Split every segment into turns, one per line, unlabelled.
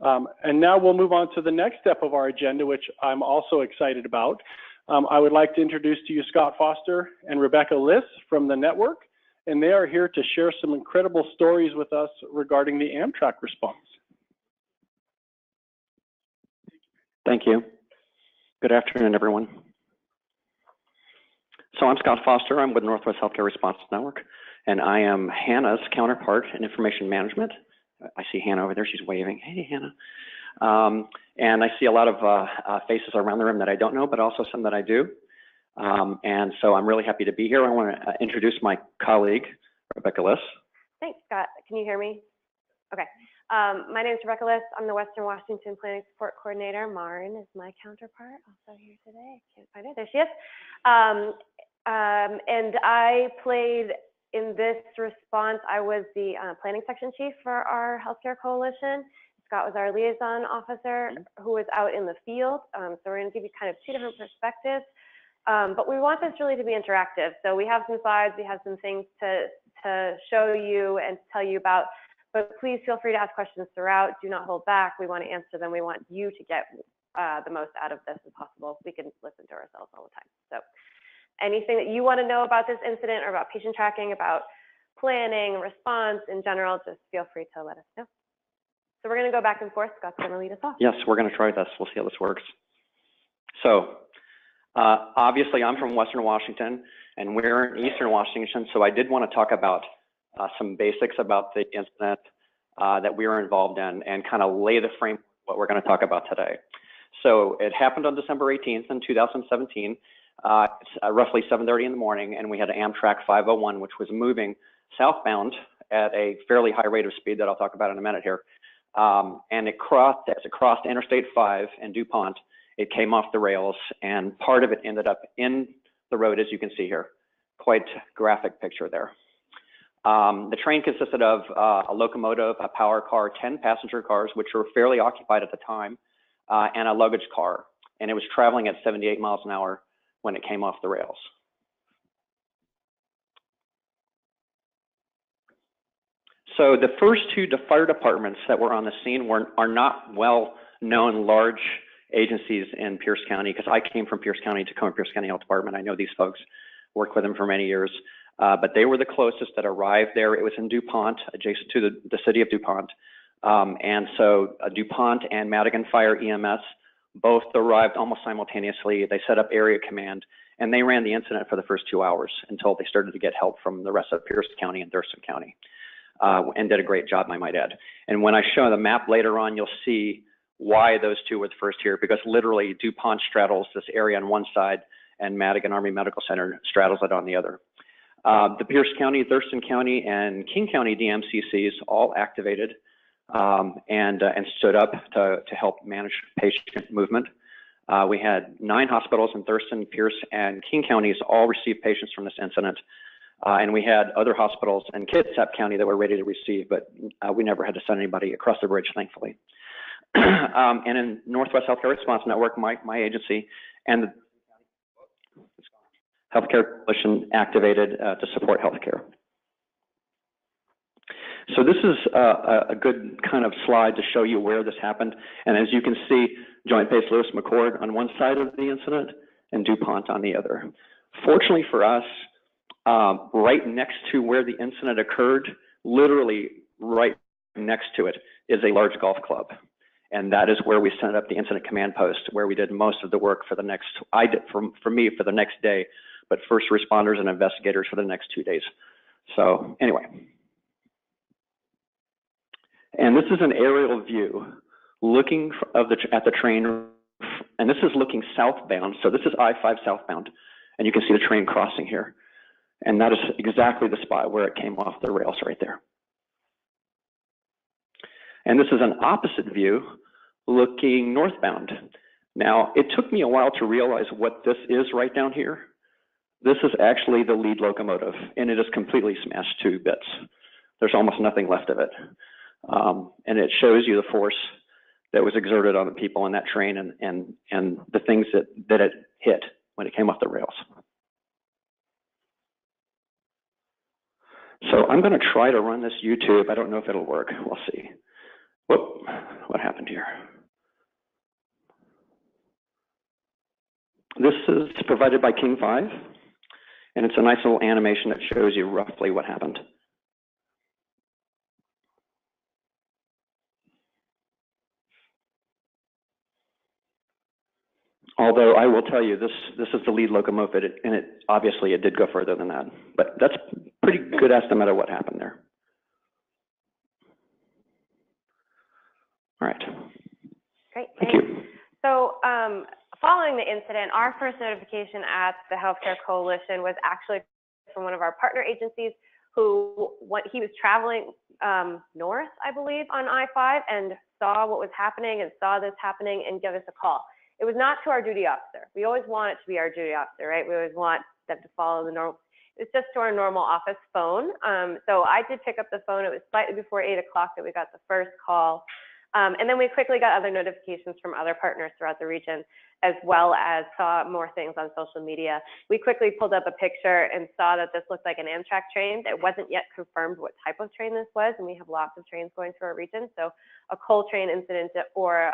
And now we'll move on to the next step of our agenda, which I'm also excited about. I would like to introduce to you Scott Foster and Rebecca Liss from the network, and they are here to share some incredible stories with us regarding the Amtrak response.
Thank you. Good afternoon, everyone. So I'm Scott Foster. I'm with Northwest Healthcare Response Network, and I am Hannah's counterpart in information management. I see Hannah over there. She's waving. Hey, Hannah. And I see a lot of faces around the room that I don't know, but also some that I do. And so I'm really happy to be here. I want to introduce my colleague, Rebecca Liss.
Thanks, Scott. Can you hear me? Okay. My name is Rebecca Liss. I'm the Western Washington Planning Support Coordinator. Marin is my counterpart, also here today. I can't find her. There she is. And I played in this response. I was the planning section chief for our healthcare coalition. Scott was our liaison officer who was out in the field. So we're going to give you kind of two different perspectives. But we want this really to be interactive. So we have some slides, we have some things to show you and to tell you about. But please feel free to ask questions throughout. Do not hold back. We want to answer them. We want you to get the most out of this as possible. We can listen to ourselves all the time. So anything that you want to know about this incident or about patient tracking, about planning, response in general, just feel free to let us know. So we're going to go back and forth. Scott's going to lead us off.
Yes, we're going to try this. We'll see how this works. So obviously, I'm from Western Washington, and we're in Eastern Washington. So I did want to talk about some basics about the incident that we were involved in and kind of lay the frame of what we're going to talk about today. So it happened on December 18th in 2017. It's roughly 7:30 in the morning, and we had an Amtrak 501, which was moving southbound at a fairly high rate of speed that I'll talk about in a minute here. And as it crossed Interstate 5 in DuPont, it came off the rails, and part of it ended up in the road, as you can see here. Quite graphic picture there. The train consisted of a locomotive, a power car, 10 passenger cars, which were fairly occupied at the time, and a luggage car. And it was traveling at 78 miles an hour when it came off the rails. So the first two fire departments that were on the scene are not well-known large agencies in Pierce County, because I came from Pierce County, Tacoma Pierce County Health Department. I know these folks, worked with them for many years, but they were the closest that arrived there. It was in DuPont, adjacent to the city of DuPont. And so DuPont and Madigan Fire EMS both arrived almost simultaneously. They set up area command, and they ran the incident for the first 2 hours until they started to get help from the rest of Pierce County and Thurston County. And did a great job, I might add. And when I show the map later on, you'll see why those two were the first here, because literally DuPont straddles this area on one side and Madigan Army Medical Center straddles it on the other. The Pierce County, Thurston County, and King County DMCCs all activated and stood up to help manage patient movement. We had 9 hospitals in Thurston, Pierce, and King counties all received patients from this incident. And we had other hospitals in Kitsap County that were ready to receive, but we never had to send anybody across the bridge, thankfully. And in Northwest Healthcare Response Network, my agency, and the Healthcare Coalition activated to support healthcare. So this is a good kind of slide to show you where this happened. And as you can see, Joint Base Lewis McChord on one side of the incident and DuPont on the other. Fortunately for us, right next to where the incident occurred, literally right next to it, is a large golf club. And that is where we set up the incident command post, where we did most of the work for the next, for me, for the next day, but first responders and investigators for the next 2 days. So anyway. And this is an aerial view looking at the train, and this is looking southbound. So this is I-5 southbound, and you can see the train crossing here. And that is exactly the spot where it came off the rails right there. And this is an opposite view looking northbound. Now, it took me a while to realize what this is right down here. This is actually the lead locomotive, and it is completely smashed to bits. There's almost nothing left of it. And it shows you the force that was exerted on the people on that train and the things that it hit when it came off the rails. So I'm going to try to run this YouTube. I don't know if it'll work. We'll see. Whoop, what happened here? this is provided by King 5, and it's a nice little animation that shows you roughly what happened. Although I will tell you, this is the lead locomotive, and it obviously it did go further than that. But that's a pretty good estimate of what happened there. All right.
Great,
Thank you.
So following the incident, our first notification at the Healthcare Coalition was actually from one of our partner agencies he was traveling north, I believe, on I-5 and saw what was happening and saw this happening and gave us a call. It was not to our duty officer. We always want it to be our duty officer, right? We always want them to follow the normal. It's just to our normal office phone. So I did pick up the phone. It was slightly before 8 o'clock that we got the first call. And then we quickly got other notifications from other partners throughout the region, as well as saw more things on social media. We quickly pulled up a picture and saw that this looked like an Amtrak train. It wasn't yet confirmed what type of train this was, and we have lots of trains going through our region. So a coal train incident or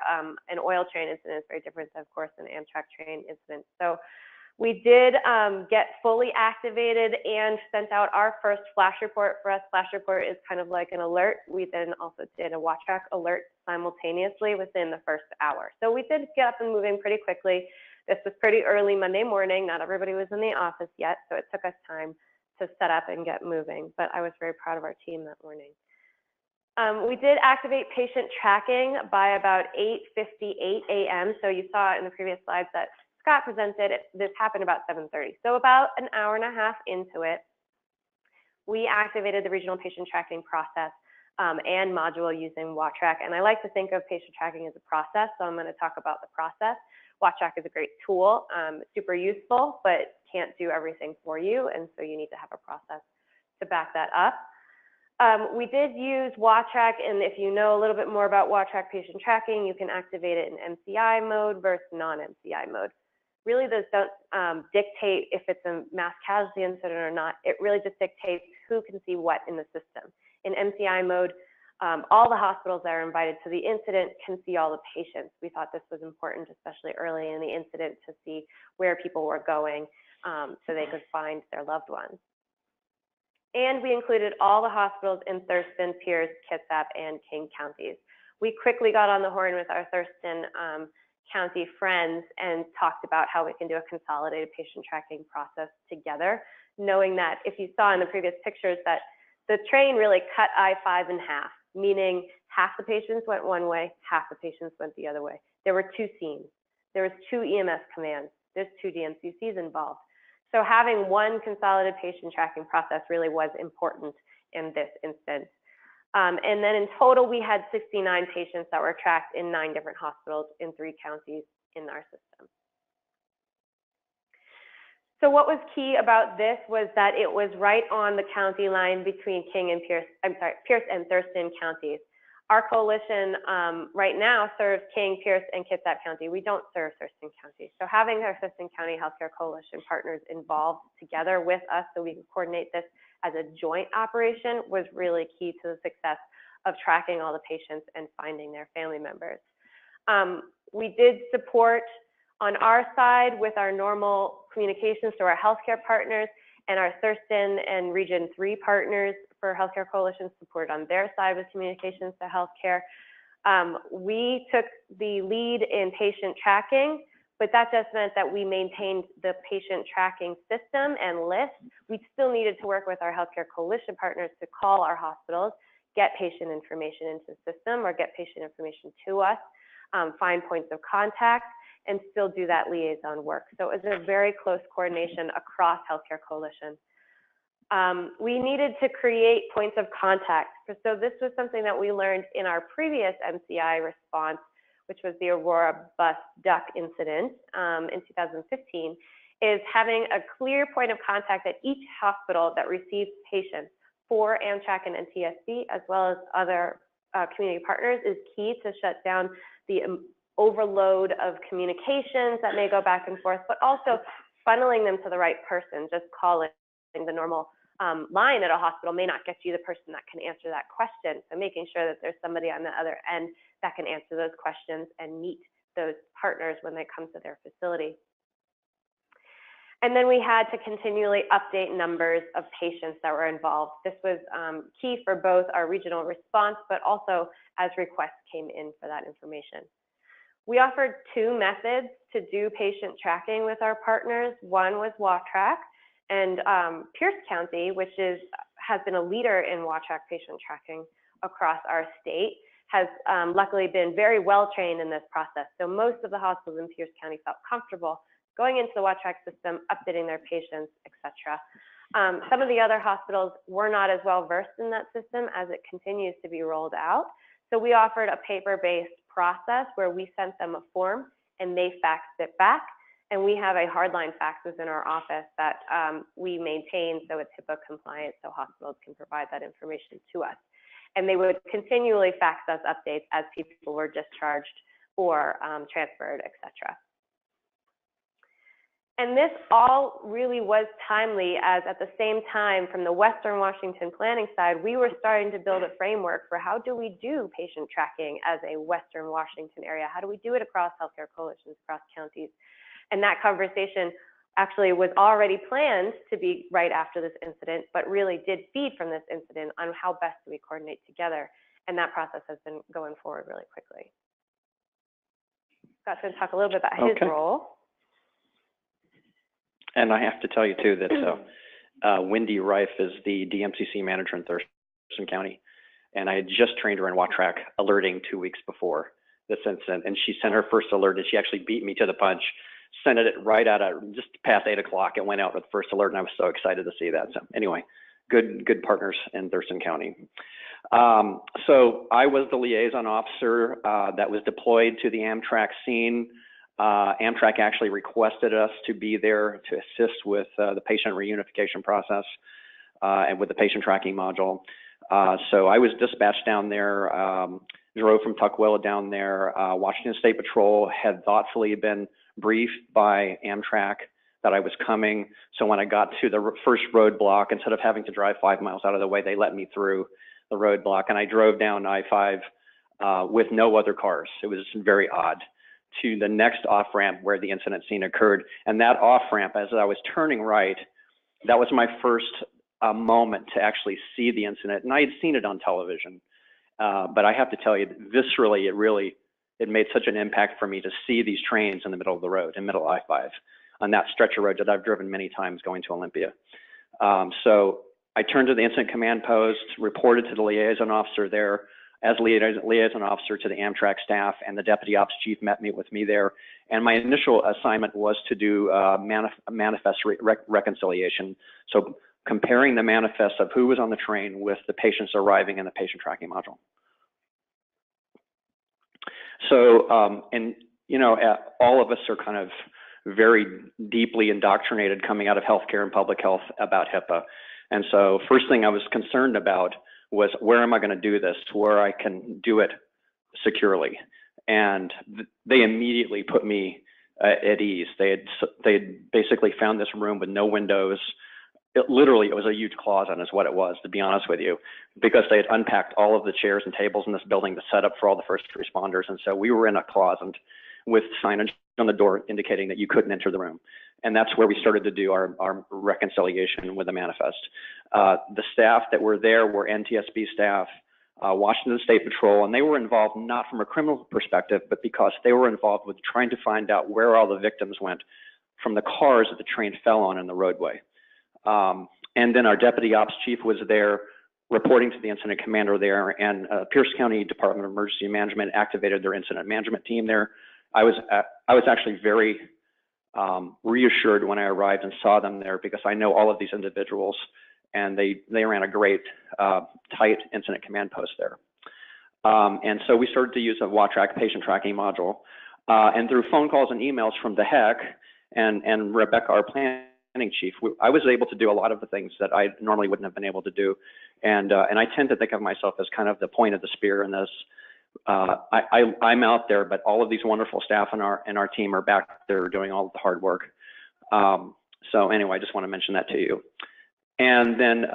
an oil train incident is very different, of course, than an Amtrak train incident. So we did get fully activated and sent out our first flash report. For us, flash report is kind of like an alert. We then also did a watch track alert simultaneously within the first hour. So we did get up and moving pretty quickly. This was pretty early Monday morning. Not everybody was in the office yet, so it took us time to set up and get moving. But I was very proud of our team that morning. We did activate patient tracking by about 8:58 a.m. So you saw in the previous slides that Scott presented, this happened about 7:30. So about an hour and a half into it, we activated the regional patient tracking process and module using WatchTrack. And I like to think of patient tracking as a process, so I'm going to talk about the process. WatchTrack is a great tool, super useful, but can't do everything for you, and so you need to have a process to back that up. We did use WatchTrack, and if you know a little bit more about WatchTrack patient tracking, you can activate it in MCI mode versus non-MCI mode. Really, those don't dictate if it's a mass casualty incident or not. It really just dictates who can see what in the system. In MCI mode, all the hospitals that are invited to the incident can see all the patients. We thought this was important, especially early in the incident, to see where people were going so they could find their loved ones. And we included all the hospitals in Thurston, Pierce, Kitsap, and King counties. We quickly got on the horn with our Thurston County friends and talked about how we can do a consolidated patient tracking process together, knowing that if you saw in the previous pictures that the train really cut I-5 in half, meaning half the patients went one way, half the patients went the other way. There were two scenes. There was two EMS commands. There's two DMCCs involved. So having one consolidated patient tracking process really was important in this instance. And then in total, we had 69 patients that were tracked in 9 different hospitals in 3 counties in our system. So what was key about this was that it was right on the county line between Pierce and Thurston counties. Our coalition right now serves King, Pierce, and Kitsap County. We don't serve Thurston County. So having our Thurston County Healthcare Coalition partners involved together with us so we can coordinate this as a joint operation was really key to the success of tracking all the patients and finding their family members. We did support on our side with our normal communications to our healthcare partners, and our Thurston and Region 3 partners for Healthcare Coalition support on their side with communications to healthcare. We took the lead in patient tracking, but that just meant that we maintained the patient tracking system and list. We still needed to work with our Healthcare Coalition partners to call our hospitals, get patient information into the system or get patient information to us, find points of contact, and still do that liaison work. So it was a very close coordination across Healthcare Coalition. We needed to create points of contact. So this was something that we learned in our previous MCI response, which was the Aurora bus duck incident in 2015, is having a clear point of contact at each hospital that receives patients for Amtrak and NTSB, as well as other community partners, is key to shut down the overload of communications that may go back and forth, but also funneling them to the right person. Just calling the normal line at a hospital may not get you the person that can answer that question. So making sure that there's somebody on the other end that can answer those questions and meet those partners when they come to their facility. And then we had to continually update numbers of patients that were involved. This was key for both our regional response, but also as requests came in for that information. We offered 2 methods to do patient tracking with our partners. One was WATRAC, and Pierce County, which has been a leader in WATRAC patient tracking across our state, has luckily been very well trained in this process. So most of the hospitals in Pierce County felt comfortable going into the WATRAC system, updating their patients, et cetera. Some of the other hospitals were not as well versed in that system as it continues to be rolled out. So we offered a paper-based process where we sent them a form and they faxed it back. And we have a hardline fax within our office that we maintain so it's HIPAA compliant so hospitals can provide that information to us. And they would continually fax us updates as people were discharged or transferred, et cetera. And this all really was timely, as at the same time from the Western Washington planning side, we were starting to build a framework for how do we do patient tracking as a Western Washington area? How do we do it across healthcare coalitions, across counties? And that conversation actually was already planned to be right after this incident, but really did feed from this incident on how best do we coordinate together. And that process has been going forward really quickly. Scott's going to talk a little bit about his role.
And I have to tell you too that Wendy Reif is the DMCC manager in Thurston County, and I had just trained her in WATRAC alerting 2 weeks before this incident, and she sent her first alert, and she actually beat me to the punch, sent it right out at just past 8 o'clock. It went out with the first alert, and I was so excited to see that. So anyway, good partners in Thurston County. So I was the liaison officer that was deployed to the Amtrak scene. Amtrak actually requested us to be there to assist with the patient reunification process and with the patient tracking module. So I was dispatched down there, drove from Tukwila down there. Washington State Patrol had thoughtfully been briefed by Amtrak that I was coming. So when I got to the first roadblock, instead of having to drive 5 miles out of the way, they let me through the roadblock, and I drove down I-5 with no other cars. It was very odd, to the next off-ramp where the incident scene occurred. And that off-ramp, as I was turning right, that was my first moment to actually see the incident. And I had seen it on television, but I have to tell you, viscerally, it made such an impact for me to see these trains in the middle of the road, in middle of I-5, on that stretch of road that I've driven many times going to Olympia. So I turned to the incident command post, reported to the liaison officer there, as liaison officer to the Amtrak staff, and the deputy ops chief met with me there. And my initial assignment was to do manifest reconciliation. So comparing the manifest of who was on the train with the patients arriving in the patient tracking module. So, and you know, all of us are kind of very deeply indoctrinated coming out of healthcare and public health about HIPAA. And so first thing I was concerned about was, where am I going to do this where I can do it securely? And they immediately put me at ease. They had basically found this room with no windows. It was a huge closet is what it was, to be honest with you, because they had unpacked all of the chairs and tables in this building to set up for all the first responders. And so we were in a closet with signage on the door indicating that you couldn't enter the room. And that's where we started to do our reconciliation with the manifest. The staff that were there were NTSB staff, Washington State Patrol, and they were involved not from a criminal perspective, but because they were involved with trying to find out where all the victims went from the cars that the train fell on in the roadway. And then our deputy ops chief was there reporting to the incident commander there, and Pierce County Department of Emergency Management activated their incident management team there. I was actually very reassured when I arrived and saw them there, because I know all of these individuals, and they ran a great tight incident command post there. And so we started to use a WATRAC patient tracking module, and through phone calls and emails from the HEC and Rebecca, our planning chief, I was able to do a lot of the things that I normally wouldn't have been able to do. And I tend to think of myself as kind of the point of the spear in this. I'm out there, but all of these wonderful staff in our team are back there doing all of the hard work. So anyway, I just want to mention that to you. And then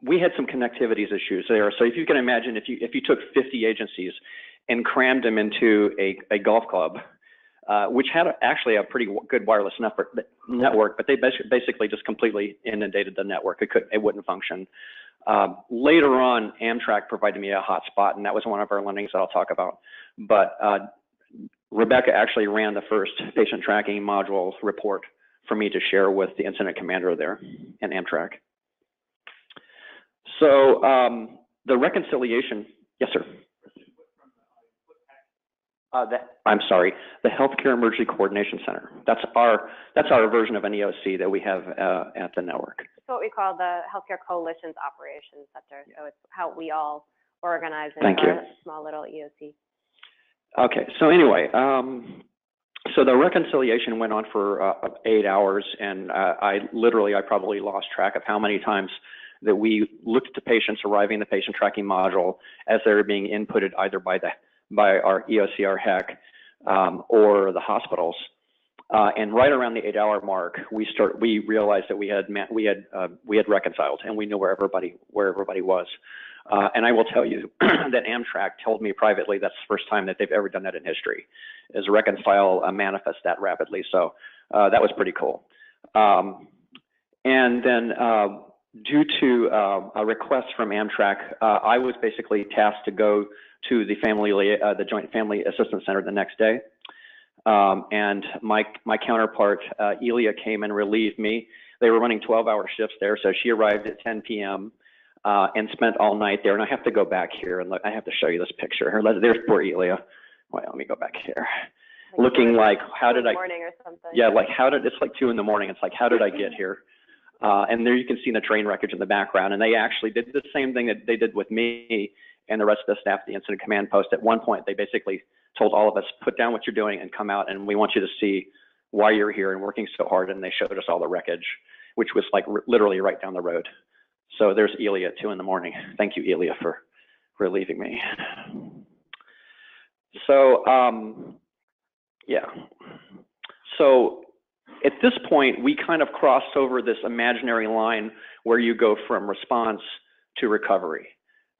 we had some connectivities issues there. So if you can imagine, if you took 50 agencies and crammed them into a golf club, which had actually a pretty good wireless network, but they basically just completely inundated the network. It wouldn't function. Later on, Amtrak provided me a hotspot, and that was one of our learnings that I'll talk about. But Rebecca actually ran the first patient tracking module report for me to share with the incident commander there in Amtrak. So the reconciliation, yes, sir. I'm sorry, the Healthcare Emergency Coordination Center. That's our version of an EOC that we have at the network.
It's what we call the Healthcare Coalition's Operations Center. So it's how we all organize in our small little EOC. Okay, so anyway,
so the reconciliation went on for 8 hours, and I probably lost track of how many times that we looked at the patients arriving in the patient tracking module as they were being inputted either by our EOC or HEC or the hospitals. And right around the 8-hour mark, we realized that we had reconciled, and we knew where everybody was. And I will tell you that Amtrak told me privately that's the first time that they've ever done that in history, is reconcile a manifest that rapidly. So that was pretty cool. And then due to a request from Amtrak, I was basically tasked to go to the Joint Family Assistance Center the next day. And my counterpart, Elia, came and relieved me. They were running 12-hour shifts there, so she arrived at 10 p.m. And spent all night there. And I have to go back here and look. I have to show you this picture. There's poor Elia. Wait, let me go back here. Like looking like, how did I? Morning or something. Yeah, like it's like 2 in the morning. It's like, how did I get here? And there you can see the train wreckage in the background. And they actually did the same thing that they did with me and the rest of the staff at the incident command post. At one point, they basically told all of us, put down what you're doing and come out, and we want you to see why you're here and working so hard. And they showed us all the wreckage, which was like literally right down the road. So there's Elia at 2 in the morning. Thank you, Elia, for relieving me. So, yeah. So at this point, we kind of crossed over this imaginary line where you go from response to recovery,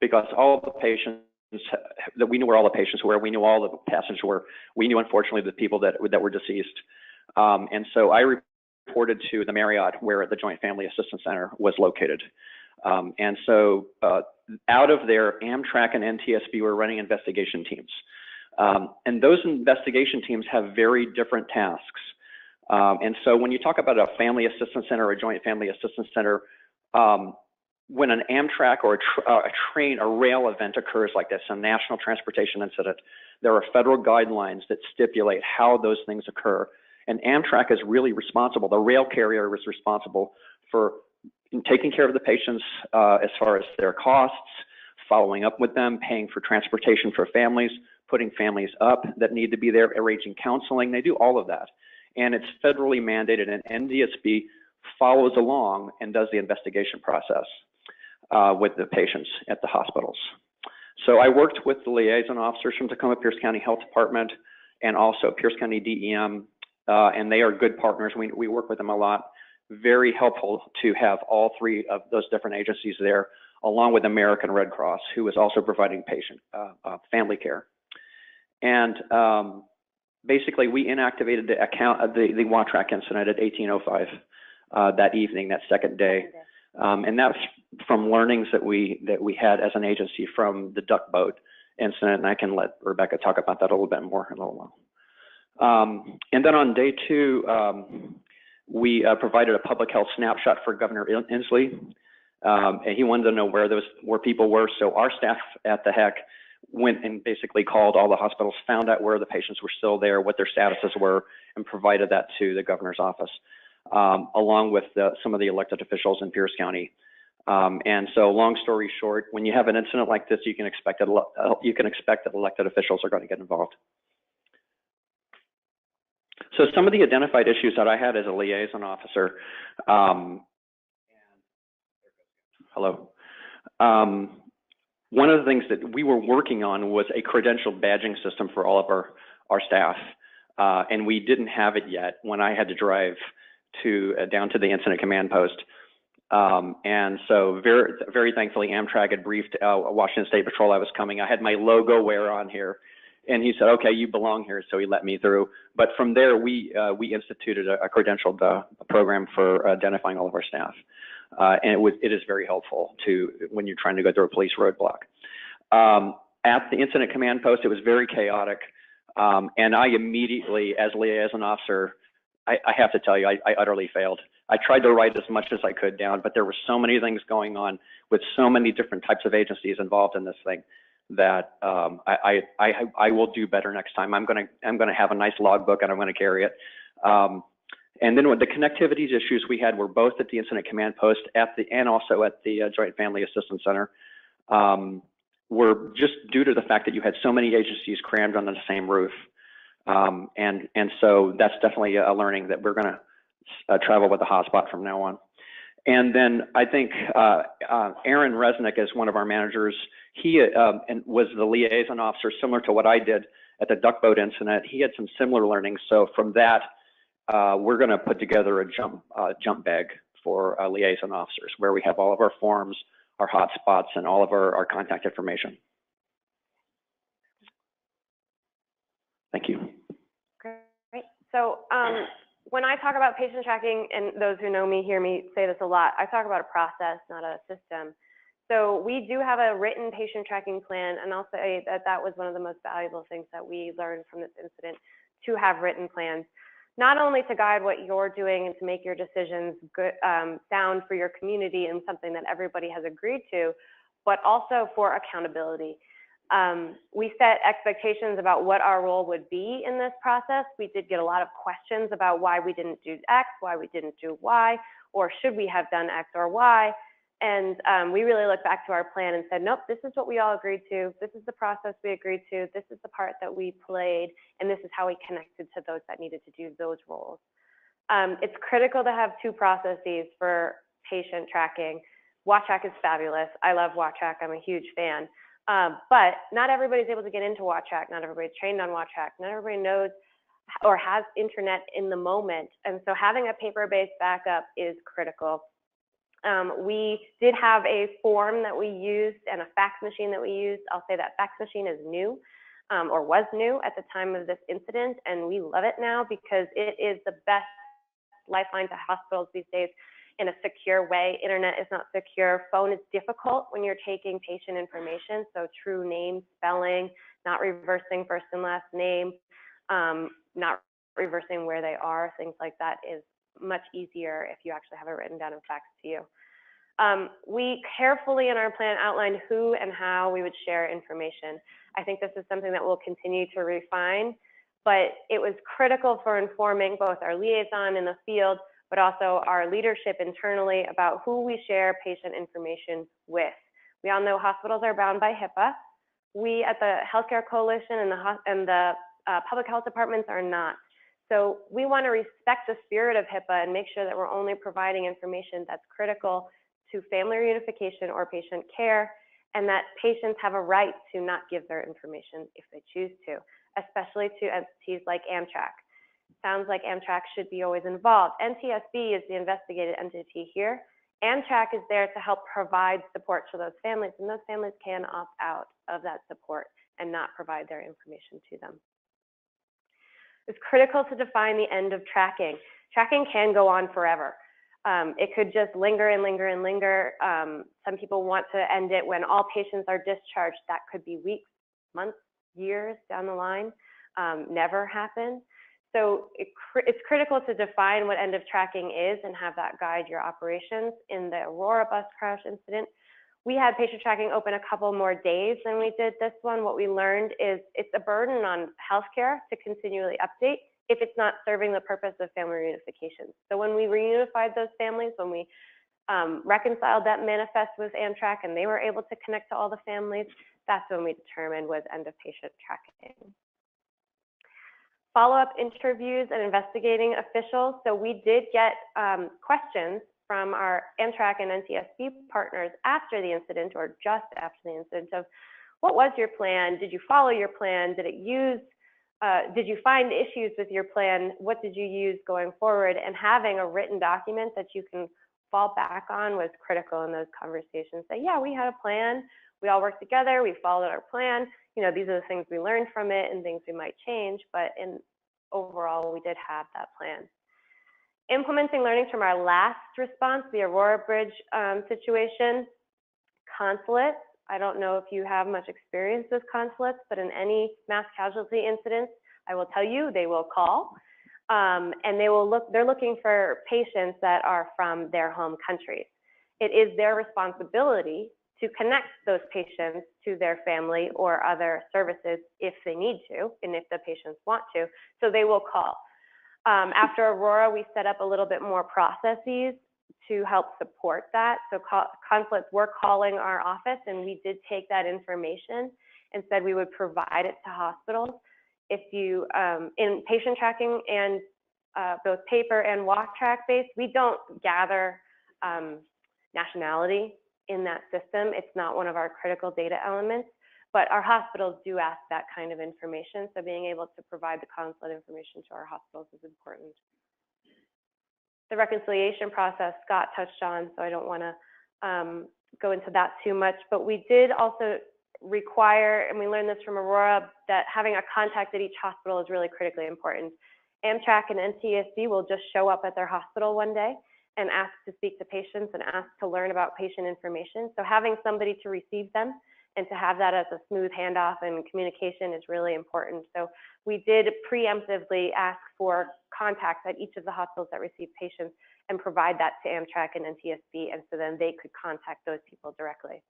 because all of the patients that we knew where all the patients were, we knew all the passengers were, we knew, unfortunately, the people that were deceased. And so I reported to the Marriott where the Joint Family Assistance Center was located. And so out of there, Amtrak and NTSB were running investigation teams. And those investigation teams have very different tasks. And so when you talk about a family assistance center or a joint family assistance center, when an Amtrak or a train or rail event occurs like this, a national transportation incident, there are federal guidelines that stipulate how those things occur. And Amtrak is really responsible. The rail carrier is responsible for taking care of the patients as far as their costs, following up with them, paying for transportation for families, putting families up that need to be there, arranging counseling. They do all of that. And it's federally mandated, and NDSB follows along and does the investigation process with the patients at the hospitals. So I worked with the liaison officers from Tacoma Pierce County Health Department and also Pierce County DEM, and they are good partners. We work with them a lot. Very helpful to have all 3 of those different agencies there, along with American Red Cross, who is also providing patient family care. And basically, we inactivated the Amtrak incident at 18:05 that evening, that second day, and that's from learnings that we had as an agency from the duck boat incident. And I can let Rebecca talk about that a little bit more in a little while. And then on day 2. We provided a public health snapshot for Governor Inslee, and he wanted to know where people were. So our staff at the HEC went and basically called all the hospitals, found out where the patients were still there, what their statuses were, and provided that to the governor's office, along with some of the elected officials in Pierce County. And so, long story short, when you have an incident like this, you can expect that elected officials are going to get involved. So some of the identified issues that I had as a liaison officer, one of the things that we were working on was a credential badging system for all of our staff, and we didn't have it yet when I had to drive down to the incident command post. And so very thankfully, Amtrak had briefed Washington State Patrol I was coming. I had my logo wear on here. and he said, okay, you belong here, so he let me through. But from there, we instituted a credentialed program for identifying all of our staff, and it is very helpful to when you're trying to go through a police roadblock. At the incident command post, it was very chaotic, and I immediately, as liaison officer, I have to tell you, I utterly failed. I tried to write as much as I could down, but there were so many things going on with so many different types of agencies involved in this thing that I will do better next time. I'm gonna have a nice logbook and I'm gonna carry it. And then with the connectivity issues we had were both at the incident command post and also at the Joint Family Assistance Center, were just due to the fact that you had so many agencies crammed under the same roof. And so that's definitely a learning that we're gonna travel with a hotspot from now on. And then I think Aaron Resnick is one of our managers. He and was the liaison officer, similar to what I did at the duck boat incident. He had some similar learnings. So from that, we're going to put together a jump bag for liaison officers, where we have all of our forms, our hotspots, and all of our contact information. Thank you.
Great. So when I talk about patient tracking, and those who know me hear me say this a lot, I talk about a process, not a system. So we do have a written patient tracking plan, and I'll say that that was one of the most valuable things that we learned from this incident, to have written plans, not only to guide what you're doing and to make your decisions good, sound for your community and something that everybody has agreed to, but also for accountability. We set expectations about what our role would be in this process. We did get a lot of questions about why we didn't do X, why we didn't do Y, or should we have done X or Y. And we really looked back to our plan and said, nope, this is what we all agreed to. This is the process we agreed to. This is the part that we played. And this is how we connected to those that needed to do those roles. It's critical to have two processes for patient tracking. WatchTrack is fabulous. I love WatchTrack. I'm a huge fan. But not everybody's able to get into WatchTrack. Not everybody's trained on WatchTrack. Not everybody knows or has internet in the moment. And so having a paper-based backup is critical. We did have a form that we used and a fax machine that we used. I'll say that fax machine is new, or was new at the time of this incident, and we love it now because it is the best lifeline to hospitals these days in a secure way. Internet is not secure. Phone is difficult when you're taking patient information, so true name, spelling, not reversing first and last name, not reversing where they are, things like that is much easier if you actually have it written down and faxed to you. We carefully in our plan outlined who and how we would share information. I think this is something that we'll continue to refine, but it was critical for informing both our liaison in the field, but also our leadership internally about who we share patient information with. We all know hospitals are bound by HIPAA. We at the Healthcare Coalition and the public health departments are not. So we want to respect the spirit of HIPAA and make sure that we're only providing information that's critical to family reunification or patient care, and that patients have a right to not give their information if they choose to, especially to entities like Amtrak. Sounds like Amtrak should be always involved. NTSB is the investigated entity here. Amtrak is there to help provide support to those families, and those families can opt out of that support and not provide their information to them. It's critical to define the end of tracking. Tracking can go on forever. It could just linger and linger and linger. Some people want to end it when all patients are discharged. That could be weeks, months, years down the line. Never happen. So it's critical to define what end of tracking is and have that guide your operations. In the Aurora bus crash incident, we had patient tracking open a couple more days than we did this one. What we learned is it's a burden on healthcare to continually update if it's not serving the purpose of family reunification. So when we reunified those families, when we reconciled that manifest with Amtrak and they were able to connect to all the families, that's when we determined was end of patient tracking. Follow-up interviews and investigating officials. So we did get questions from our Amtrak and NTSB partners after the incident or just after the incident of what was your plan? Did you follow your plan? Did you find issues with your plan? What did you use going forward? And having a written document that you can fall back on was critical in those conversations. That yeah, we had a plan. We all worked together. We followed our plan. you know, these are the things we learned from it and things we might change, but overall, we did have that plan. Implementing learnings from our last response, the Aurora Bridge situation, consulates. I don't know if you have much experience with consulates, but in any mass casualty incidents, I will tell you, they will call. And they're looking for patients that are from their home countries. It is their responsibility to connect those patients to their family or other services if they need to, and if the patients want to, so they will call. After Aurora, we set up a little bit more processes to help support that. So consulates were calling our office, and we did take that information and said we would provide it to hospitals. If you, in patient tracking and both paper and walk track based, we don't gather nationality in that system. It's not one of our critical data elements, but our hospitals do ask that kind of information. So being able to provide the consulate information to our hospitals is important. The reconciliation process Scott touched on, so I don't want to go into that too much, but we did also require, and we learned this from Aurora, that having a contact at each hospital is really critically important. Amtrak and NTSB will just show up at their hospital one day and ask to speak to patients and ask to learn about patient information. So having somebody to receive them and to have that as a smooth handoff and communication is really important. So we did preemptively ask for contacts at each of the hospitals that receive patients and provide that to Amtrak and NTSB, and so then they could contact those people directly.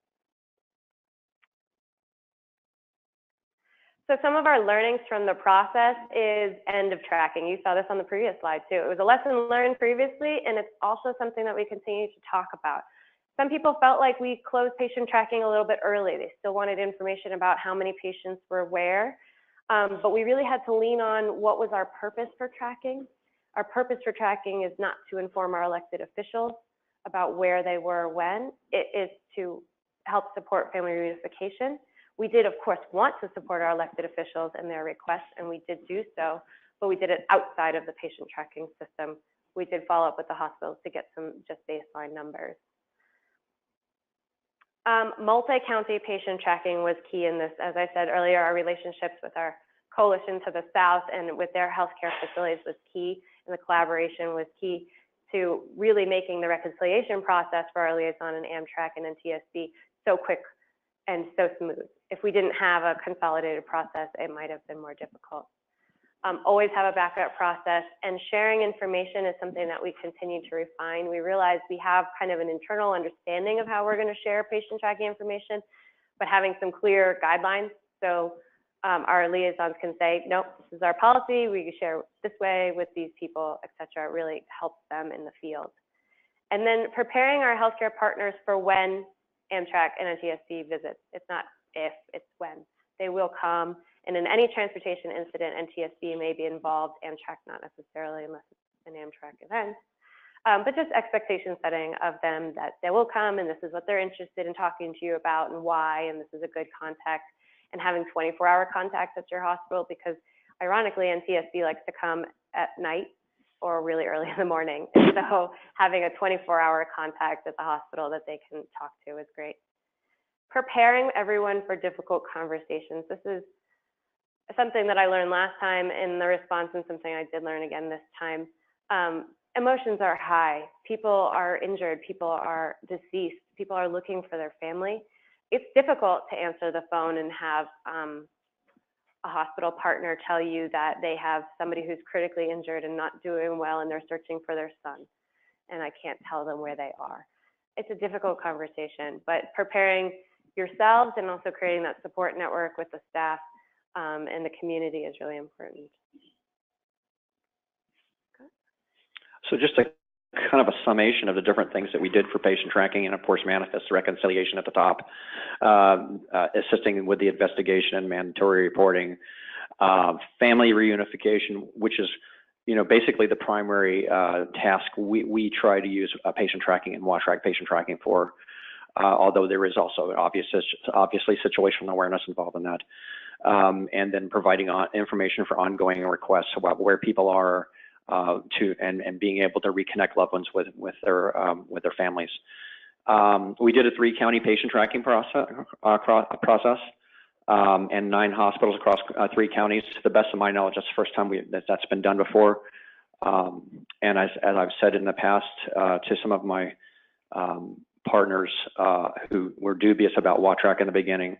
So some of our learnings from the process is end of tracking. You saw this on the previous slide too. It was a lesson learned previously, and it's also something that we continue to talk about. Some people felt like we closed patient tracking a little bit early. They still wanted information about how many patients were where, but we really had to lean on what was our purpose for tracking. Our purpose for tracking is not to inform our elected officials about where they were when. It is to help support family reunification. We did, of course, want to support our elected officials and their requests, and we did do so, but we did it outside of the patient tracking system. We did follow up with the hospitals to get some just baseline numbers. Multi-county patient tracking was key in this. As I said earlier, our relationships with our coalition to the south and with their healthcare facilities was key, and the collaboration was key to really making the reconciliation process for our liaison and Amtrak and NTSB so quick and so smooth. If we didn't have a consolidated process, it might have been more difficult. Always have a backup process, and sharing information is something that we continue to refine. We realize we have kind of an internal understanding of how we're going to share patient tracking information, but having some clear guidelines so our liaisons can say, nope, this is our policy, we can share this way with these people, et cetera. It really helps them in the field. And then preparing our healthcare partners for when Amtrak and NTSB visits. It's not if, it's when. They will come, and in any transportation incident, NTSB may be involved, Amtrak not necessarily unless it's an Amtrak event. But just expectation setting of them that they will come, and this is what they're interested in talking to you about and why, and this is a good contact, and having 24-hour contacts at your hospital, because ironically, NTSB likes to come at night or really early in the morning. And so having a 24-hour contact at the hospital that they can talk to is great. Preparing everyone for difficult conversations. This is something that I learned last time in the response, and something I did learn again this time. Emotions are high. People are injured. People are deceased. People are looking for their family. It's difficult to answer the phone and have a hospital partner tell you that they have somebody who's critically injured and not doing well, and they're searching for their son, and I can't tell them where they are. It's a difficult conversation, but preparing yourselves and also creating that support network with the staff and the community is really important.
So just a kind of a summation of the different things that we did for patient tracking, and of course manifest reconciliation at the top, assisting with the investigation and mandatory reporting, family reunification, which is, you know, basically the primary task we try to use patient tracking and watch track patient tracking for, although there is also obviously situational awareness involved in that, and then providing information for ongoing requests about where people are, and being able to reconnect loved ones with their families. We did a 3-county patient tracking process. and 9 hospitals across 3 counties. To the best of my knowledge, that's the first time that's been done before. And as I've said in the past to some of my partners who were dubious about WATRAC in the beginning,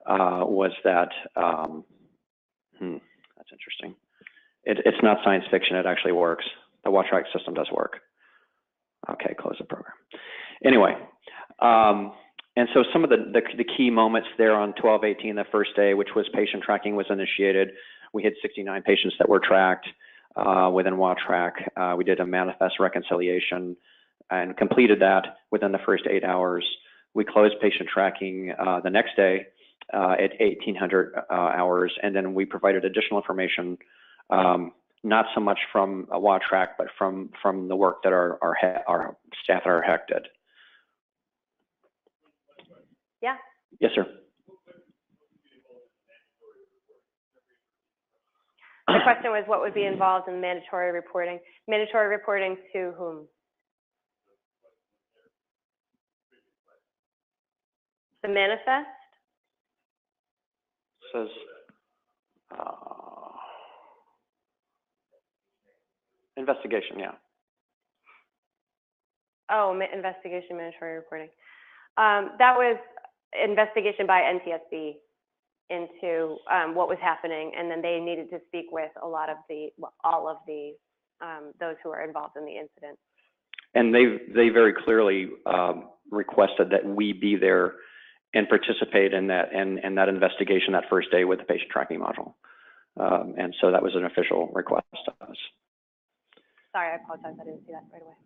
was that, that's interesting. It's not science fiction, it actually works. The WATRAC system does work. Okay, close the program. Anyway, and so some of the key moments there on 12/18, the first day, which was patient tracking was initiated. We had 69 patients that were tracked within WATRAC. We did a manifest reconciliation and completed that within the first 8 hours. We closed patient tracking the next day at 1800 hours, and then we provided additional information, not so much from WATRAC, but from the work that our staff at our HEC did.
Yeah.
Yes, sir.
The question was what would be involved in mandatory reporting? Mandatory reporting to whom? The manifest?
Says investigation, yeah.
Oh, investigation, mandatory reporting. That was investigation by NTSB into what was happening, and then they needed to speak with all of the those who are involved in the incident.
And they very clearly requested that we be there and participate in that investigation that first day with the patient tracking module, and so that was an official request to us.
Sorry, I apologize. I didn't see that right away.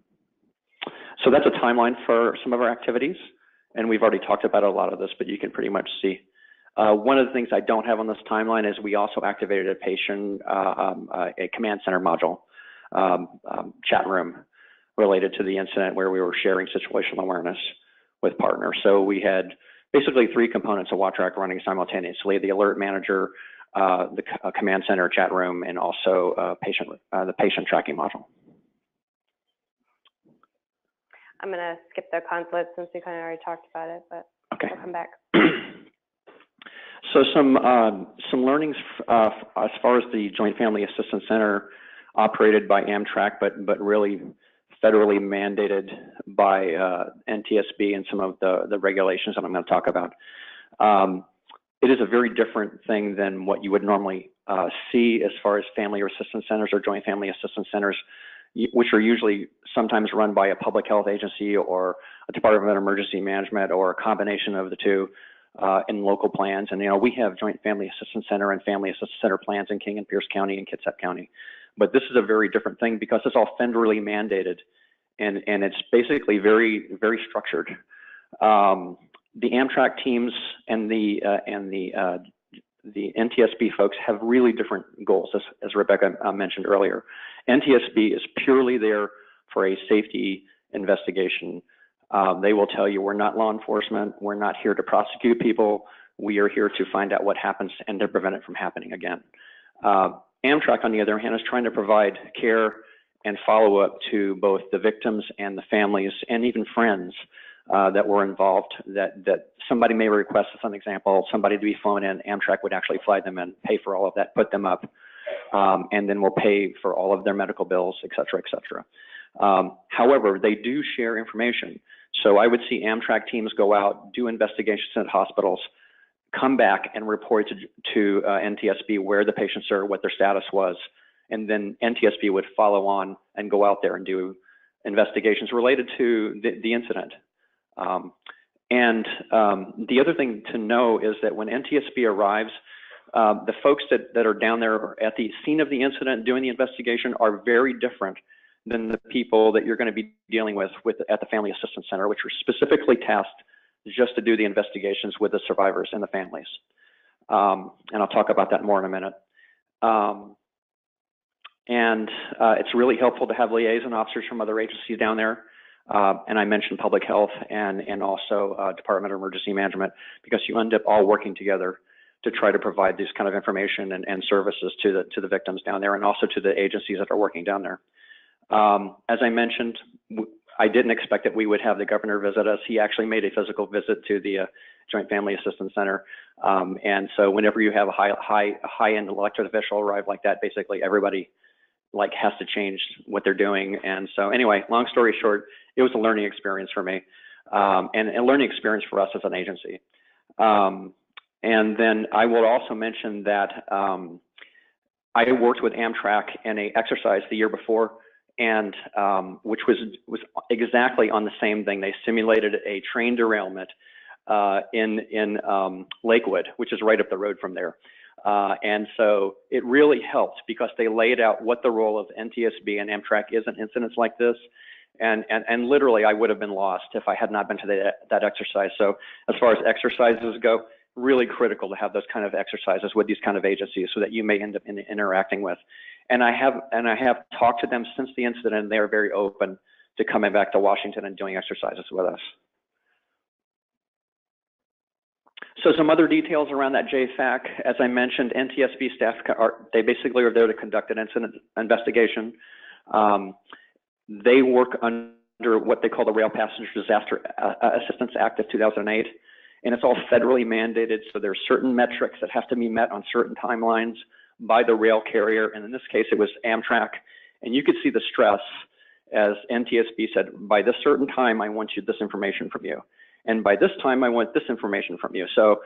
So that's a timeline for some of our activities, and we've already talked about a lot of this, but you can pretty much see. One of the things I don't have on this timeline is we also activated a command center module, chat room related to the incident where we were sharing situational awareness with partners. So we had basically 3 components of WATRAC running simultaneously: the alert manager, the command center chat room, and also the patient tracking module.
I'm going to skip the consulate since we kind of already talked about it, but
okay.
We'll come back.
So some learnings as far as the Joint Family Assistance Center operated by Amtrak, but really federally mandated by NTSB and some of the regulations that I'm going to talk about. It is a very different thing than what you would normally see as far as family assistance centers or joint family assistance centers, which are usually sometimes run by a public health agency or a Department of Emergency Management or a combination of the two in local plans. And, we have Joint Family Assistance Center and Family Assistance Center plans in King and Pierce County and Kitsap County. But this is a very different thing because it's all federally mandated, and it's basically very, very structured. The Amtrak teams and the NTSB folks have really different goals, as Rebecca mentioned earlier. NTSB is purely there for a safety investigation. They will tell you, we're not law enforcement, we're not here to prosecute people, we are here to find out what happens and to prevent it from happening again. Amtrak, on the other hand, is trying to provide care and follow-up to both the victims and the families and even friends that were involved, that somebody may request, as an example, somebody to be flown in. Amtrak would actually fly them in, pay for all of that, put them up, and then we'll pay for all of their medical bills, et cetera, et cetera. However, they do share information. So I would see Amtrak teams go out, do investigations at hospitals, come back and report to NTSB where the patients are, what their status was, and then NTSB would follow on and go out there and do investigations related to the incident. The other thing to know is that when NTSB arrives, the folks that are down there at the scene of the incident doing the investigation are very different than the people that you're going to be dealing with at the Family Assistance Center, which are specifically tasked just to do the investigations with the survivors and the families. And I'll talk about that more in a minute. It's really helpful to have liaison officers from other agencies down there. And I mentioned public health and also Department of Emergency Management, because you end up all working together to try to provide this kind of information and services to the victims down there, and also to the agencies that are working down there. As I mentioned, I didn't expect that we would have the governor visit us. He actually made a physical visit to the Joint Family Assistance Center. And so whenever you have a high-end elected official arrive like that, basically everybody like has to change what they're doing. And so anyway, long story short, it was a learning experience for me, and a learning experience for us as an agency. And then I will also mention that I worked with Amtrak in an exercise the year before, and which was exactly on the same thing. They simulated a train derailment in Lakewood, which is right up the road from there. And so it really helped because they laid out what the role of NTSB and Amtrak is in incidents like this. And literally, I would have been lost if I had not been to that exercise. So as far as exercises go, really critical to have those kind of exercises with these kind of agencies so that you may end up interacting with. And I have talked to them since the incident, and they are very open to coming back to Washington and doing exercises with us. So some other details around that JFAC. As I mentioned, NTSB staff, they basically are there to conduct an incident investigation. They work under what they call the Rail Passenger Disaster Assistance Act of 2008. And it's all federally mandated, so there's certain metrics that have to be met on certain timelines by the rail carrier, and in this case, it was Amtrak. And you could see the stress as NTSB said, by this certain time, I want this information from you. And by this time, I want this information from you. So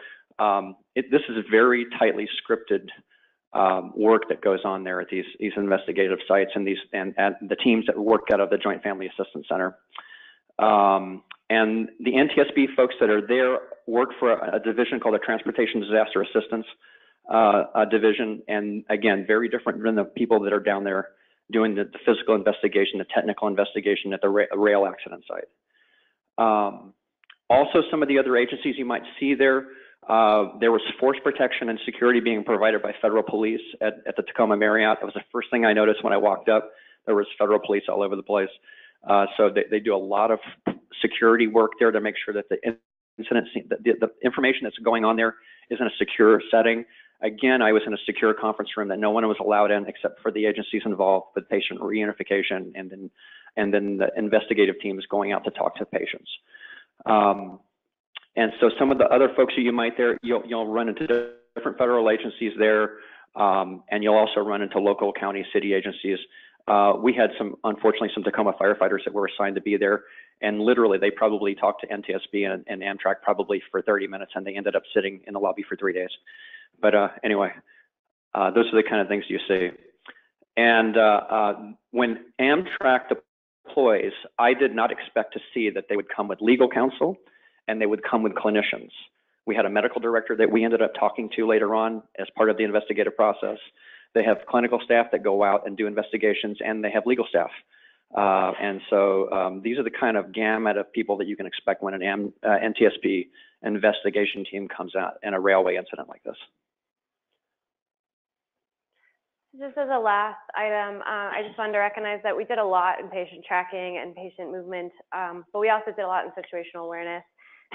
this is very tightly scripted work that goes on there at these investigative sites and the teams that work out of the Joint Family Assistance Center. And the NTSB folks that are there work for a division called the Transportation Disaster Assistance Division. And again, very different than the people that are down there doing the physical investigation, the technical investigation at the rail accident site. Also, some of the other agencies you might see there, there was force protection and security being provided by federal police at the Tacoma Marriott. That was the first thing I noticed when I walked up. There was federal police all over the place. So they do a lot of security work there to make sure that the incident, the information that's going on there is in a secure setting. Again, I was in a secure conference room that no one was allowed in except for the agencies involved with patient reunification and then the investigative teams going out to talk to patients. And so some of the other folks that you might there, you'll run into different federal agencies there, and you'll also run into local, county, city agencies. We had unfortunately, some Tacoma firefighters that were assigned to be there, and literally they probably talked to NTSB and Amtrak probably for 30 minutes, and they ended up sitting in the lobby for 3 days. But anyway, those are the kind of things you see. And when Amtrak deploys, I did not expect to see that they would come with legal counsel and they would come with clinicians. We had a medical director that we ended up talking to later on as part of the investigative process. They have clinical staff that go out and do investigations, and they have legal staff. And so these are the kind of gamut of people that you can expect when an NTSB investigation team comes out in a railway incident like this.
Just as a last item, I just wanted to recognize that we did a lot in patient tracking and patient movement, but we also did a lot in situational awareness.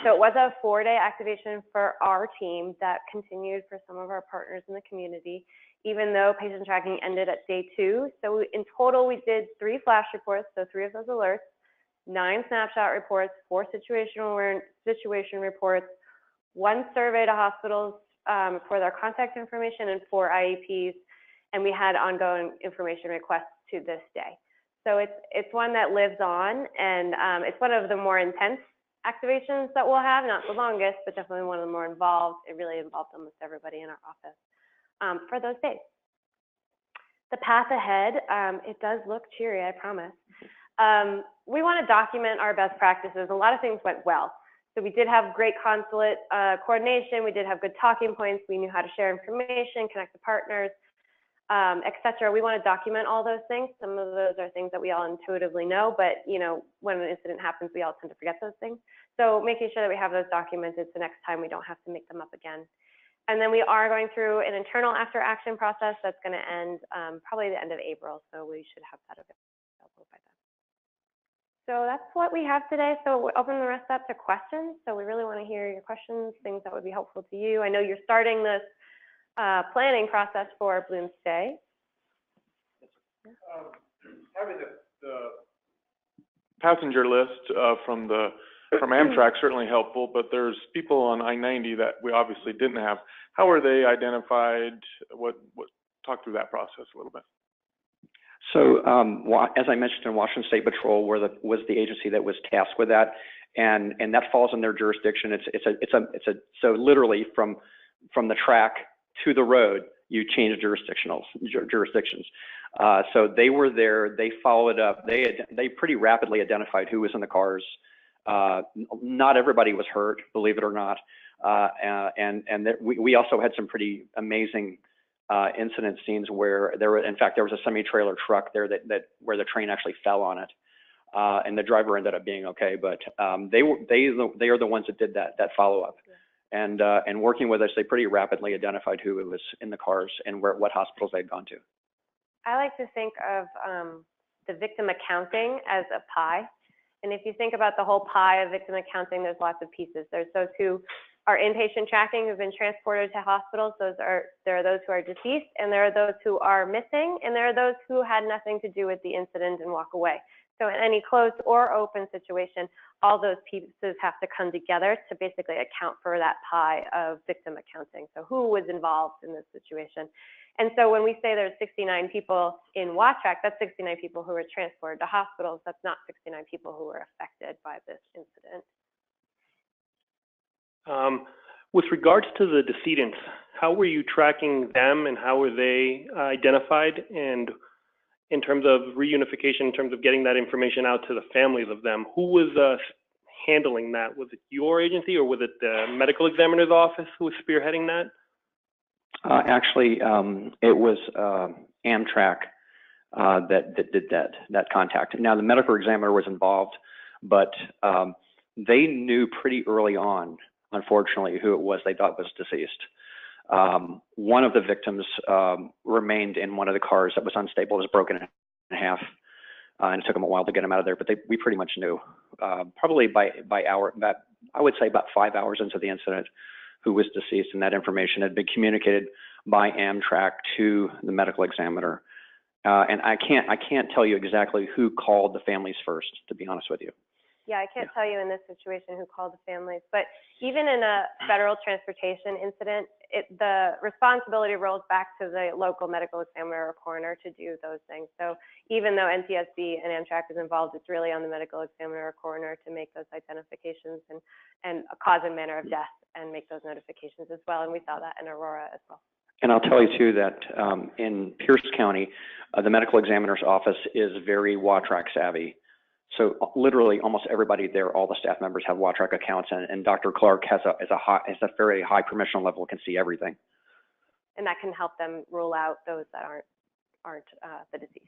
So it was a 4-day activation for our team that continued for some of our partners in the community, even though patient tracking ended at day 2. So in total, we did 3 flash reports, so 3 of those alerts, 9 snapshot reports, 4 situation reports, 1 survey to hospitals for their contact information, and 4 IEPs. And we had ongoing information requests to this day. So it's one that lives on, and it's one of the more intense activations that we'll have, not the longest, but definitely one of the more involved. It really involved almost everybody in our office for those days. The path ahead, it does look cheery, I promise. We want to document our best practices. A lot of things went well. So we did have great consulate coordination. We did have good talking points. We knew how to share information, connect to partners, et cetera. We want to document all those things. Some of those are things that we all intuitively know, but when an incident happens, we all tend to forget those things. So making sure that we have those documented so next time we don't have to make them up again. And then we are going through an internal after action process that's going to end probably the end of April. So we should have that available by then. So that's what we have today. So we'll open the rest up to questions. So we really want to hear your questions, things that would be helpful to you. I know you're starting this planning process for Bloomsday.
Having the passenger list from the from Amtrak certainly helpful, but there's people on I-90 that we obviously didn't have. How are they identified? Talk through that process a little bit.
So, as I mentioned, Washington State Patrol was the agency that was tasked with that, and that falls in their jurisdiction. So literally from the track to the road, you change jurisdictions. So they were there. They followed up. They pretty rapidly identified who was in the cars. Not everybody was hurt, believe it or not. We also had some pretty amazing incident scenes where in fact, there was a semi-trailer truck there where the train actually fell on it, and the driver ended up being okay. But they are the ones that did that follow-up, and working with us, they pretty rapidly identified who was in the cars and what hospitals they'd gone to.
I like to think of the victim accounting as a pie. And if you think about the whole pie of victim accounting, there's lots of pieces. There's those who are inpatient tracking who've been transported to hospitals. There are those who are deceased, and there are those who are missing, and there are those who had nothing to do with the incident and walk away. So in any closed or open situation, all those pieces have to come together to basically account for that pie of victim accounting. So who was involved in this situation? And so when we say there's 69 people in Amtrak, that's 69 people who were transported to hospitals. That's not 69 people who were affected by this incident.
With regards to the decedents, how were you tracking them and how were they identified? And in terms of reunification, in terms of getting that information out to the families of them, who was handling that? Was it your agency or was it the medical examiner's office who was spearheading that?
Actually, it was Amtrak that did that contact. Now, the medical examiner was involved, but they knew pretty early on, unfortunately, who it was they thought was deceased. One of the victims remained in one of the cars that was unstable. It was broken in half, and it took them a while to get him out of there. But we pretty much knew, probably by hour, I would say about 5 hours into the incident, who was deceased, and that information had been communicated by Amtrak to the medical examiner. And I can't tell you exactly who called the families first, to be honest with you.
Yeah, I can't tell you in this situation who called the families, but even in a federal transportation incident, the responsibility rolls back to the local medical examiner or coroner to do those things. So even though NTSB and Amtrak is involved, it's really on the medical examiner or coroner to make those identifications and a cause and manner of death and make those notifications as well. And we saw that in Aurora as well.
And I'll tell you too that in Pierce County, the medical examiner's office is very Amtrak savvy. So literally almost everybody there, all the staff members have Amtrak accounts, and Dr. Clark has a very high permission level, can see everything.
And that can help them rule out those that aren't the deceased.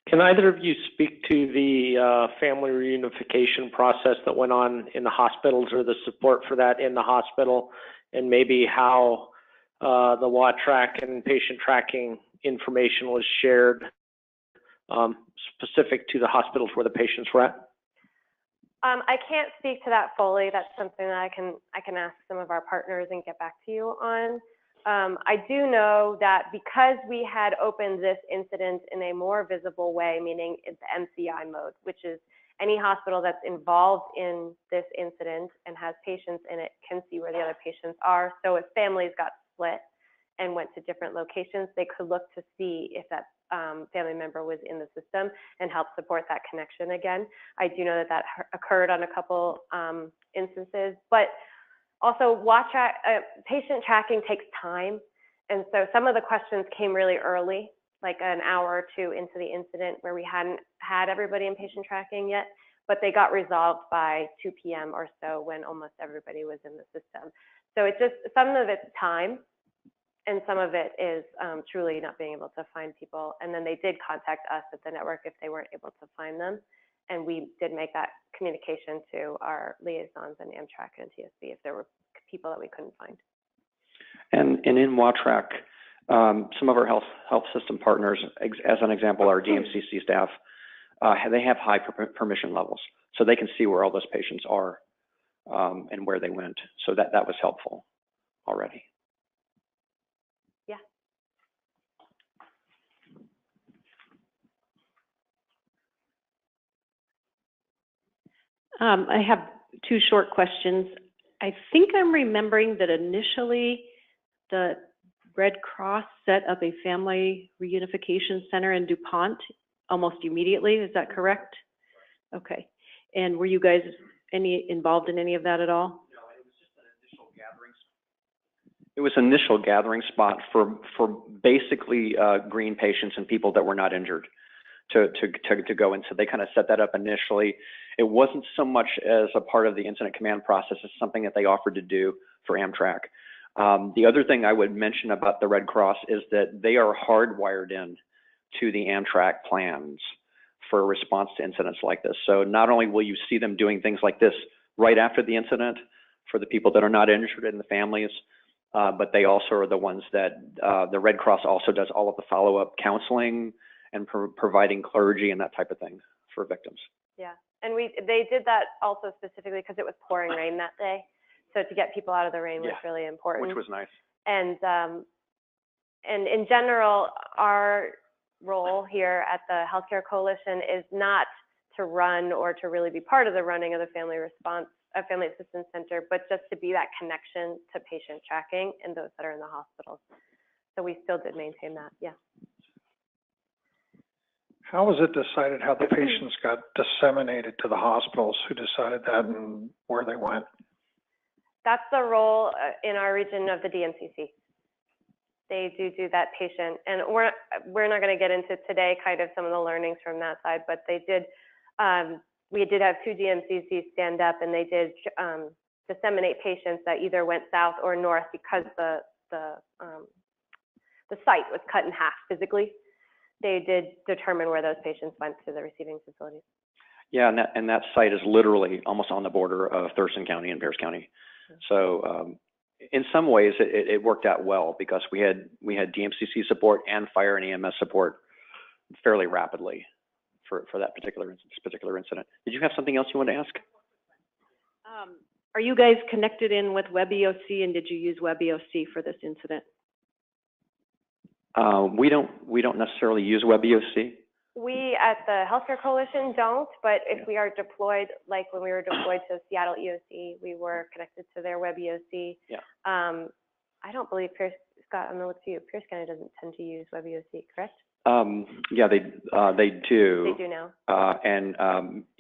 Can either of you speak to the family reunification process that went on in the hospitals or the support for that in the hospital, and maybe how the Amtrak and patient tracking information was shared specific to the hospitals where the patients were at?
I can't speak to that fully. That's something that I can ask some of our partners and get back to you on. I do know that because we had opened this incident in a more visible way, meaning it's the MCI mode, which is any hospital that's involved in this incident and has patients in it can see where the other patients are. So if families got split and went to different locations, they could look to see if that family member was in the system and help support that connection again. I do know that occurred on a couple instances, but also patient tracking takes time. And so some of the questions came really early, like an hour or two into the incident where we hadn't had everybody in patient tracking yet, but they got resolved by 2 p.m. or so when almost everybody was in the system. So it's just, some of it's time, and some of it is truly not being able to find people. And then they did contact us at the network if they weren't able to find them. And we did make that communication to our liaisons in Amtrak and TSB if there were people that we couldn't find.
And in Amtrak, some of our health system partners, as an example, our DMCC staff, they have high permission levels. So they can see where all those patients are and where they went. So that was helpful already.
I have two short questions. I think I'm remembering that initially the Red Cross set up a family reunification center in DuPont almost immediately. Is that correct? Okay. And were you guys involved in any of that at all?
No, it was just an initial gathering. It was an initial gathering spot for basically green patients and people that were not injured to go in. So they kind of set that up initially. It wasn't so much as a part of the incident command process. It's something that they offered to do for Amtrak. The other thing I would mention about the Red Cross is that they are hardwired in to the Amtrak plans for a response to incidents like this. So not only will you see them doing things like this right after the incident for the people that are not injured and the families, but they also are the ones that the Red Cross also does all of the follow-up counseling and providing clergy and that type of thing for victims.
Yeah, and they did that also specifically because it was pouring rain that day. So to get people out of the rain was really important.
Which was nice.
And in general, our role here at the Healthcare Coalition is not to run or to really be part of the running of the Family Assistance Center, but just to be that connection to patient tracking and those that are in the hospitals. So we still did maintain that, yeah.
How was it decided how the patients got disseminated to the hospitals? Who decided that and where they went?
That's the role in our region of the DMCC. They do that patient, and we're not going to get into today kind of some of the learnings from that side, but they did. We did have 2 DMCCs stand up, and they did disseminate patients that either went south or north because the site was cut in half physically. They did determine where those patients went to the receiving facilities.
Yeah, and that site is literally almost on the border of Thurston County and Pierce County. So in some ways it worked out well because we had DMCC support and fire and EMS support fairly rapidly for that particular incident. Did you have something else you wanted to ask?
Are you guys connected in with WebEOC, and did you use WebEOC for this incident?
We don't necessarily use WebEOC.
We at the Healthcare Coalition don't, but if we are deployed, like when we were deployed to Seattle EOC, we were connected to their WebEOC.
Yeah.
I don't believe Scott, I'm gonna look to you. Pierce County doesn't tend to use WebEOC, correct?
Yeah, they do.
They do now.
And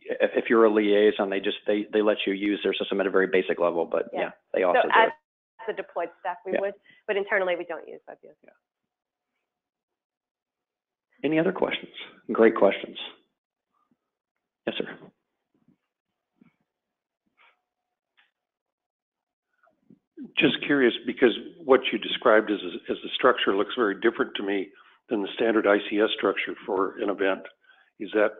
if you're a liaison, they let you use their system at a very basic level, but yeah, they also do.
As the deployed staff, we would, but internally we don't use WebEOC.
Yeah. Any other questions? Great questions. Yes, sir.
Just curious, because what you described as the structure looks very different to me than the standard ICS structure for an event. Is that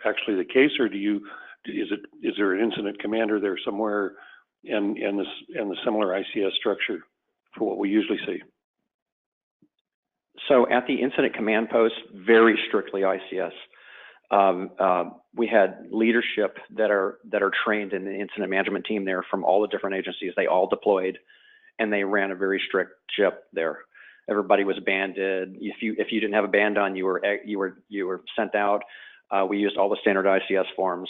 actually the case, or is there an incident commander there somewhere and the similar ICS structure for what we usually see?
So at the incident command post, very strictly ICS. We had leadership that are trained in the incident management team there from all the different agencies. They all deployed, and they ran a very strict ship there. Everybody was banded. If you didn't have a band on, you were sent out. We used all the standard ICS forms,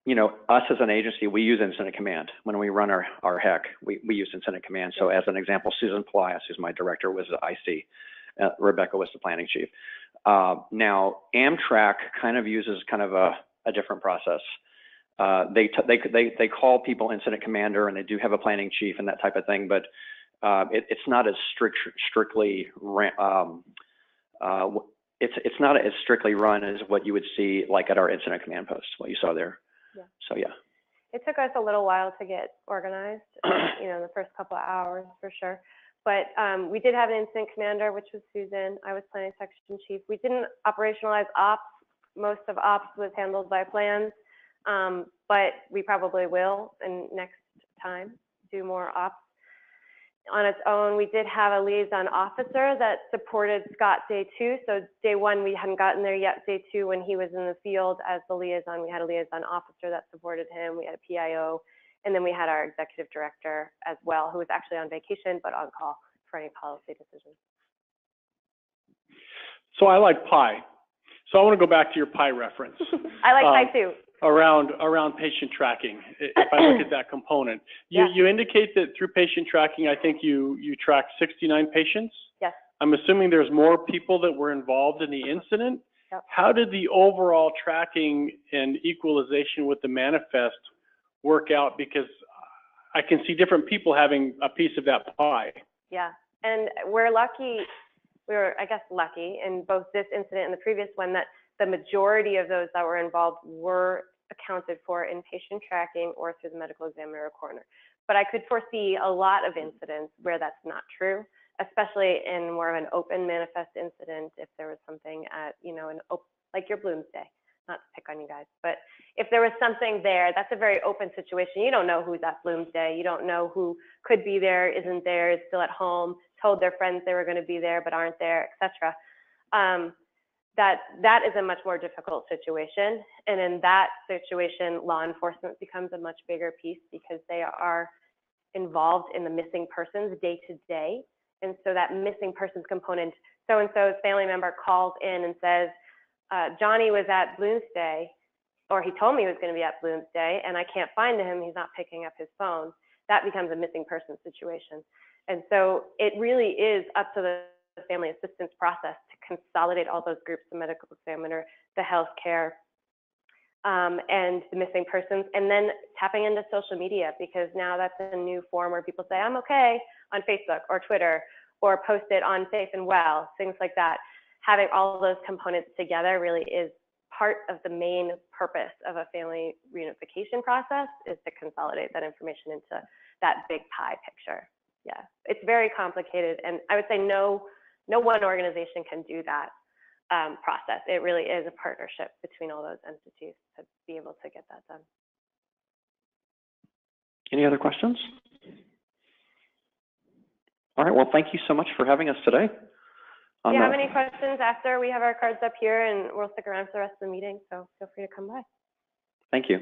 you know, us as an agency, we use incident command. When we run our HEC, we use incident command. So as an example, Susan Pelias, who's my director, was the IC. Rebecca was the planning chief. Now, Amtrak kind of uses kind of a different process. They call people incident commander, and they do have a planning chief and that type of thing, but it's not as strictly it's not as strictly run as what you would see like at our incident command post, what you saw there.
Yeah.
So yeah.
It took us a little while to get organized, you know, the first couple of hours for sure. But we did have an incident commander, which was Susan. I was planning section chief. We didn't operationalize ops. Most of ops was handled by plans, but we probably will, and next time do more ops on its own. We did have a liaison officer that supported Scott day 2. So day 1, we hadn't gotten there yet. Day 2, when he was in the field as the liaison, we had a liaison officer that supported him. We had a PIO, and then we had our executive director as well, who was actually on vacation, but on call for any policy decisions.
So I like pie. So I want to go back to your pie reference.
I like pie too.
Around patient tracking, if I look at that component. You indicate that through patient tracking, I think you tracked 69 patients?
Yes.
I'm assuming there's more people that were involved in the incident.
Yep.
How did the overall tracking and equalization with the manifest work out? Because I can see different people having a piece of that pie.
Yeah, and we're lucky, I guess lucky in both this incident and the previous one that the majority of those that were involved were accounted for in patient tracking or through the medical examiner or coroner. But I could foresee a lot of incidents where that's not true, especially in more of an open manifest incident. If there was something at, like your Bloomsday, not to pick on you guys, but if there was something there, that's a very open situation. You don't know who's at Bloomsday. You don't know who could be there, isn't there, is still at home, told their friends they were going to be there but aren't there, etc. That is a much more difficult situation. And in that situation, law enforcement becomes a much bigger piece because they are involved in the missing persons day to day. And so that missing persons component, so-and-so's family member calls in and says, Johnny was at Bloomsday, or he told me he was going to be at Bloomsday, and I can't find him, he's not picking up his phone. That becomes a missing person situation. And so it really is up to the family assistance process to consolidate all those groups, the medical examiner, the healthcare, and the missing persons, and then tapping into social media, because now that's a new form where people say, I'm okay, on Facebook or Twitter, or post it on Safe and Well, things like that. Having all those components together really is part of the main purpose of a family reunification process, is to consolidate that information into that big pie picture. Yeah, it's very complicated, and I would say no one organization can do that process. It really is a partnership between all those entities to be able to get that done.
Any other questions? All right, well, thank you so much for having us today.
If you have any questions after, we have our cards up here, and we'll stick around for the rest of the meeting, so feel free to come by.
Thank you.